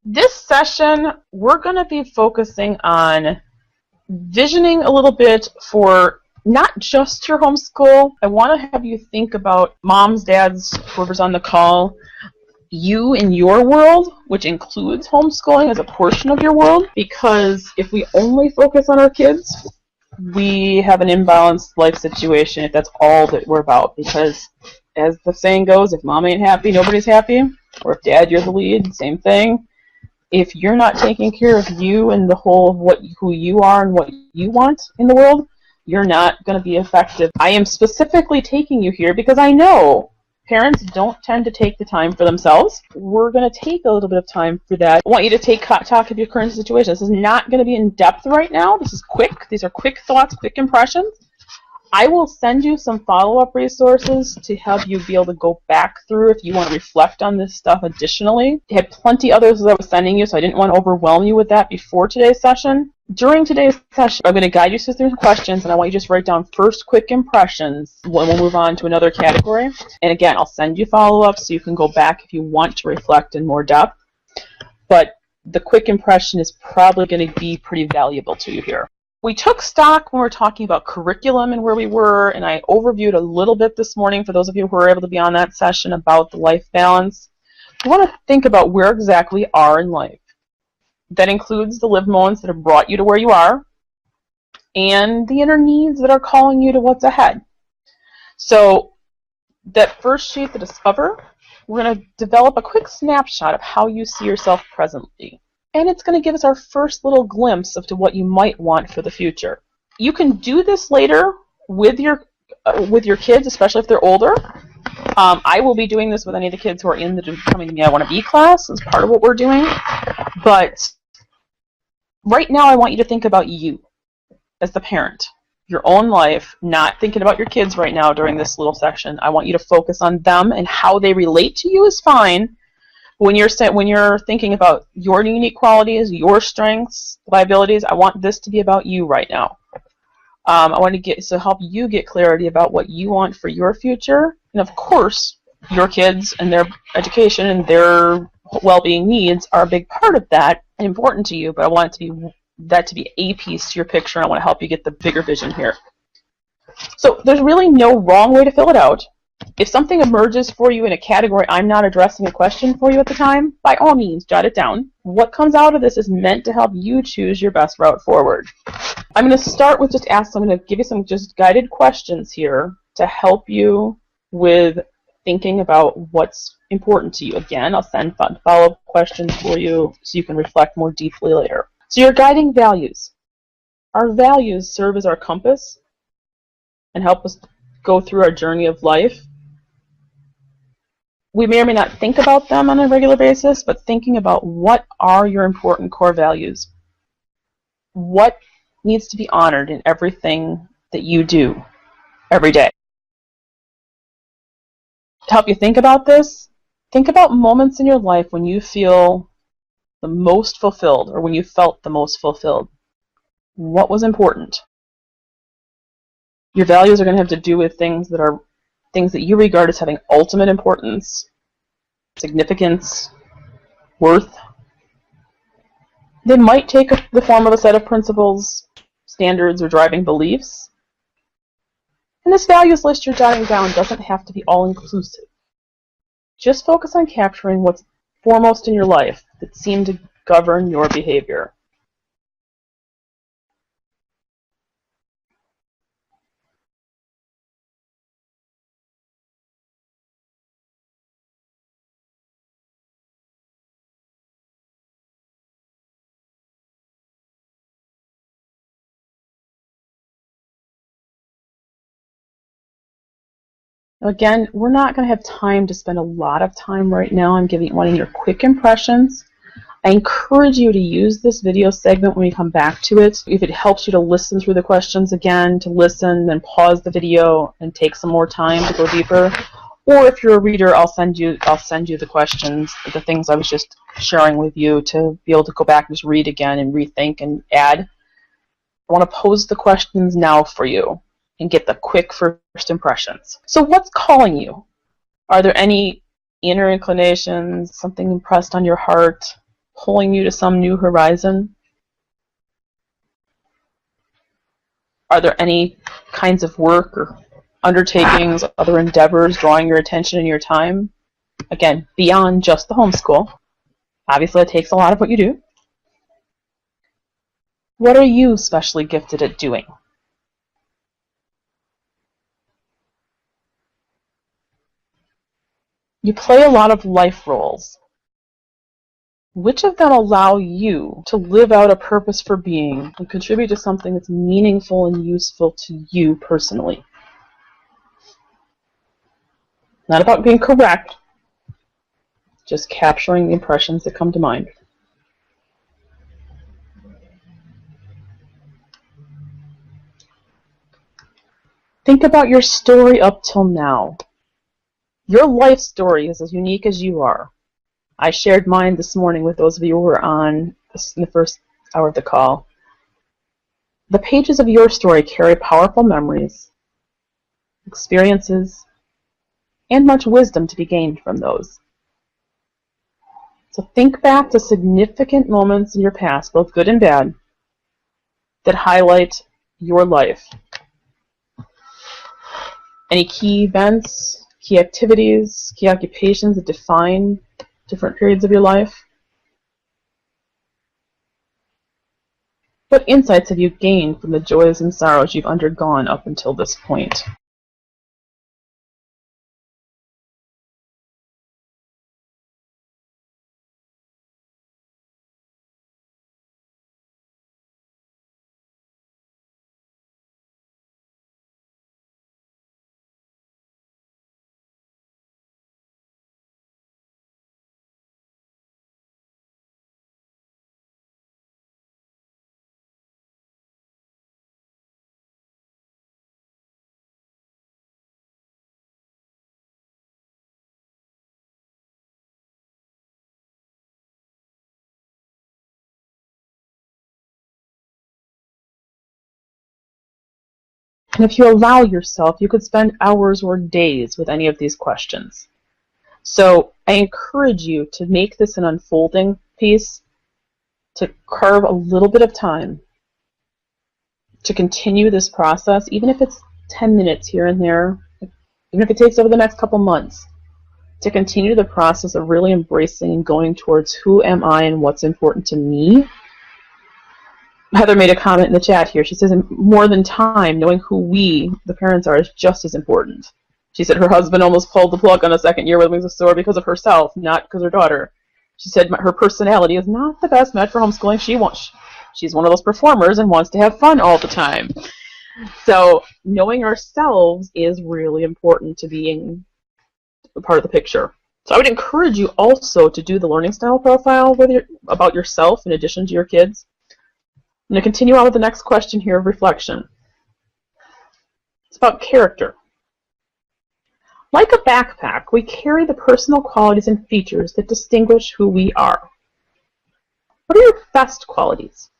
This session, we're going to be focusing on visioning a little bit for not just your homeschool. I want to have you think about moms, dads, whoever's on the call, you in your world, which includes homeschooling as a portion of your world, because if we only focus on our kids, we have an imbalanced life situation if that's all that we're about. Because as the saying goes, if mom ain't happy, nobody's happy. Or if dad, you're the lead, same thing. If you're not taking care of you and the whole of who you are and what you want in the world, you're not going to be effective. I am specifically taking you here because I know parents don't tend to take the time for themselves. We're going to take a little bit of time for that. I want you to take talk of your current situation. This is not going to be in depth right now. This is quick. These are quick thoughts, quick impressions. I will send you some follow-up resources to help you be able to go back through if you want to reflect on this stuff additionally. I had plenty others that I was sending you, so I didn't want to overwhelm you with that before today's session. During today's session, I'm going to guide you through some questions, and I want you to just write down first quick impressions when we'll move on to another category. And again, I'll send you follow-ups so you can go back if you want to reflect in more depth. But the quick impression is probably going to be pretty valuable to you here. We took stock when we were talking about curriculum and where we were, and I overviewed a little bit this morning for those of you who were able to be on that session about the life balance. We want to think about where exactly you are in life. That includes the live moments that have brought you to where you are, and the inner needs that are calling you to what's ahead. So that first sheet, the Discover, we're going to develop a quick snapshot of how you see yourself presently. And it's going to give us our first little glimpse of to what you might want for the future. You can do this later with your kids, especially if they're older. I will be doing this with any of the kids who are in the Becoming the Me I Want to Be class as part of what we're doing. But right now I want you to think about you as the parent, your own life, not thinking about your kids right now during this little section. I want you to focus on them, and how they relate to you is fine. When you're thinking about your unique qualities, your strengths, liabilities, I want this to be about you right now. I want to help you get clarity about what you want for your future, and of course, your kids and their education and their well-being needs are a big part of that and important to you. But I want that to be a piece to your picture, and I want to help you get the bigger vision here. So there's really no wrong way to fill it out. If something emerges for you in a category I'm not addressing a question for you at the time, by all means, jot it down. What comes out of this is meant to help you choose your best route forward. I'm going to start with I'm going to give you some just guided questions here to help you with thinking about what's important to you. Again, I'll send follow-up questions for you so you can reflect more deeply later. So your guiding values. Our values serve as our compass and help us go through our journey of life. We may or may not think about them on a regular basis, but thinking about what are your important core values. What needs to be honored in everything that you do every day. To help you think about this, think about moments in your life when you feel the most fulfilled, or when you felt the most fulfilled. What was important? Your values are going to have to do with things that you regard as having ultimate importance, significance, worth. They might take the form of a set of principles, standards, or driving beliefs. And this values list you're jotting down doesn't have to be all-inclusive. Just focus on capturing what's foremost in your life that seem to govern your behavior. Again, we're not going to have time to spend a lot of time right now on wanting your quick impressions. I encourage you to use this video segment when we come back to it. If it helps you to listen through the questions again, to listen, then pause the video and take some more time to go deeper. Or if you're a reader, I'll send you the questions, the things I was just sharing with you, to be able to go back and just read again and rethink and add. I want to pose the questions now for you and get the quick first impressions. So what's calling you? Are there any inner inclinations, something impressed on your heart, pulling you to some new horizon? Are there any kinds of work or undertakings, other endeavors drawing your attention and your time? Again, beyond just the homeschool. Obviously, it takes a lot of what you do. What are you specially gifted at doing? You play a lot of life roles. Which of them allow you to live out a purpose for being and contribute to something that's meaningful and useful to you personally? Not about being correct, just capturing the impressions that come to mind. Think about your story up till now. Your life story is as unique as you are. I shared mine this morning with those of you who were on in the first hour of the call. The pages of your story carry powerful memories, experiences, and much wisdom to be gained from those. So think back to significant moments in your past, both good and bad, that highlight your life. Any key events, key activities, key occupations that define different periods of your life? What insights have you gained from the joys and sorrows you've undergone up until this point? And if you allow yourself, you could spend hours or days with any of these questions. So I encourage you to make this an unfolding piece, to carve a little bit of time to continue this process, even if it's 10 minutes here and there, even if it takes over the next couple months, to continue the process of really embracing and going towards who am I and what's important to me. Heather made a comment in the chat here. She says, more than time, knowing who we, the parents, are is just as important. She said her husband almost pulled the plug on a second year with Wings of Soar because of herself, not because of her daughter. She said her personality is not the best match for homeschooling. She's one of those performers and wants to have fun all the time. So knowing ourselves is really important to being a part of the picture. So I would encourage you also to do the learning style profile about yourself in addition to your kids. I'm going to continue on with the next question here of reflection. It's about character. Like a backpack, we carry the personal qualities and features that distinguish who we are. What are your best qualities?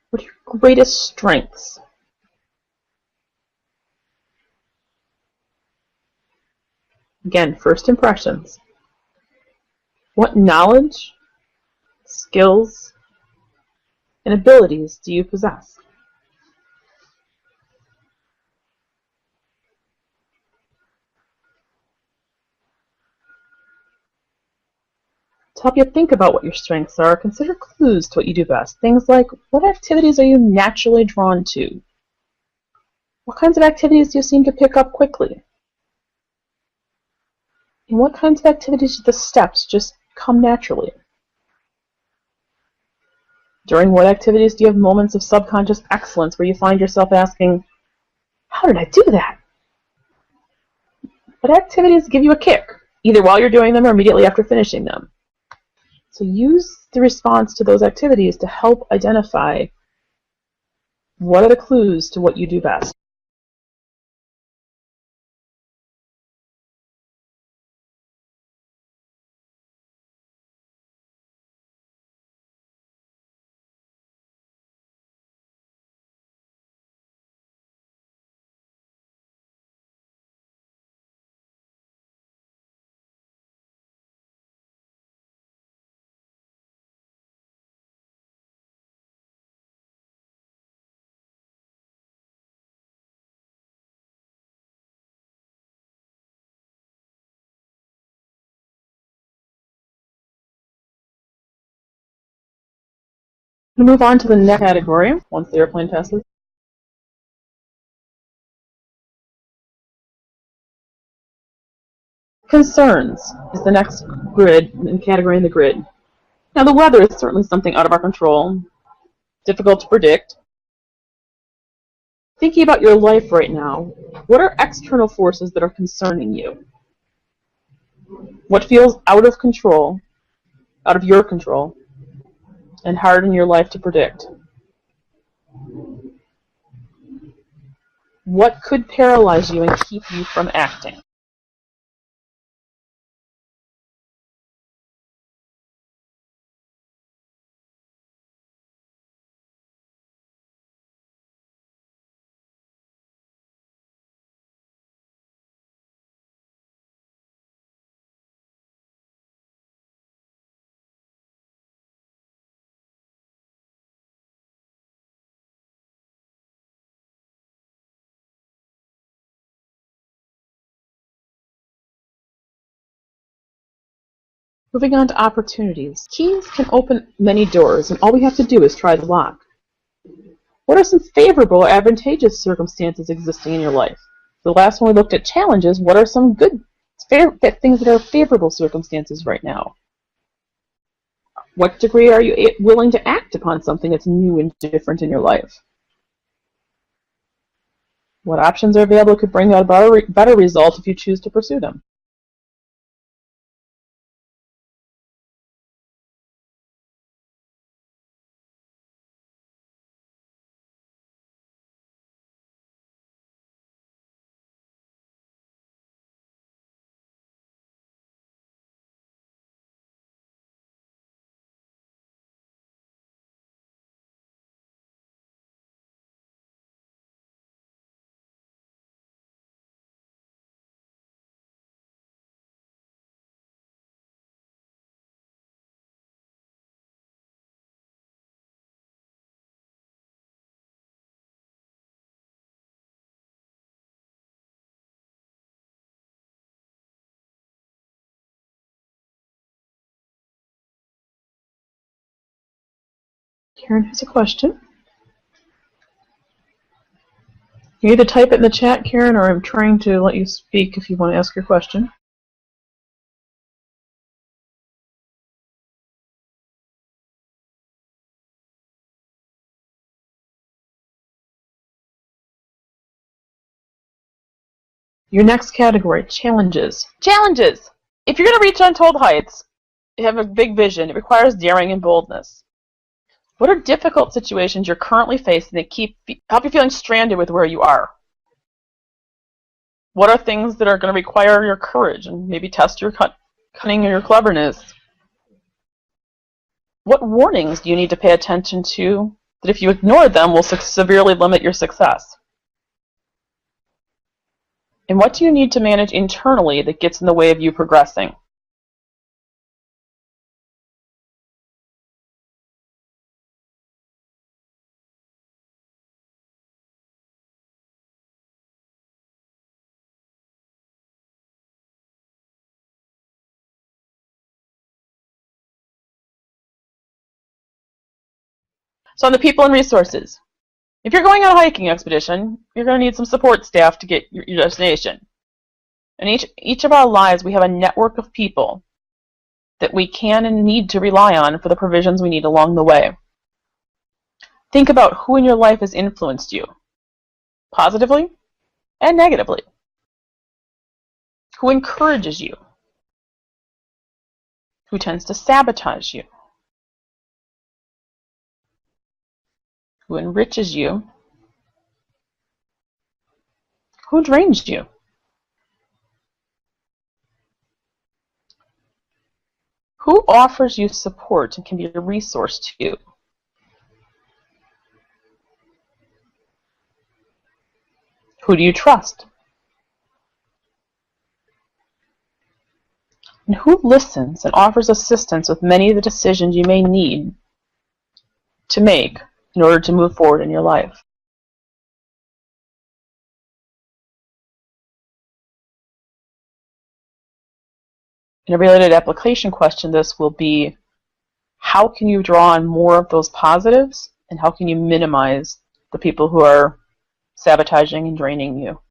What are your greatest strengths? Again, first impressions. What knowledge, skills, and abilities do you possess? To help you think about what your strengths are, consider clues to what you do best. Things like, what activities are you naturally drawn to? What kinds of activities do you seem to pick up quickly? And what kinds of activities do the steps just come naturally? During what activities do you have moments of subconscious excellence where you find yourself asking, how did I do that? What activities give you a kick, either while you're doing them or immediately after finishing them? So use the response to those activities to help identify what are the clues to what you do best. We'll move on to the next category once the airplane passes. Concerns is the next category in the grid. Now, the weather is certainly something out of our control, difficult to predict. Thinking about your life right now, what are external forces that are concerning you? What feels out of control, out of your control, and hard in your life to predict? What could paralyze you and keep you from acting? Moving on to opportunities. Keys can open many doors, and all we have to do is try the lock. What are some favorable or advantageous circumstances existing in your life? The last one we looked at challenges. What are some good things that are favorable circumstances right now? What degree are you willing to act upon something that's new and different in your life? What options are available could bring out a better result if you choose to pursue them? Karen has a question. You either type it in the chat, Karen, or I'm trying to let you speak if you want to ask your question. Your next category, challenges. Challenges! If you're going to reach untold heights, you have a big vision, it requires daring and boldness. What are difficult situations you're currently facing that help you feeling stranded with where you are? What are things that are going to require your courage and maybe test your cunning or your cleverness? What warnings do you need to pay attention to that if you ignore them will severely limit your success? And what do you need to manage internally that gets in the way of you progressing? So on the people and resources. If you're going on a hiking expedition, you're going to need some support staff to get your destination. In each of our lives, we have a network of people that we can and need to rely on for the provisions we need along the way. Think about who in your life has influenced you, positively and negatively. Who encourages you? Who tends to sabotage you? Who enriches you? Who drains you? Who offers you support and can be a resource to you? Who do you trust? And who listens and offers assistance with many of the decisions you may need to make in order to move forward in your life? In a related application question, this will be, how can you draw on more of those positives, and how can you minimize the people who are sabotaging and draining you?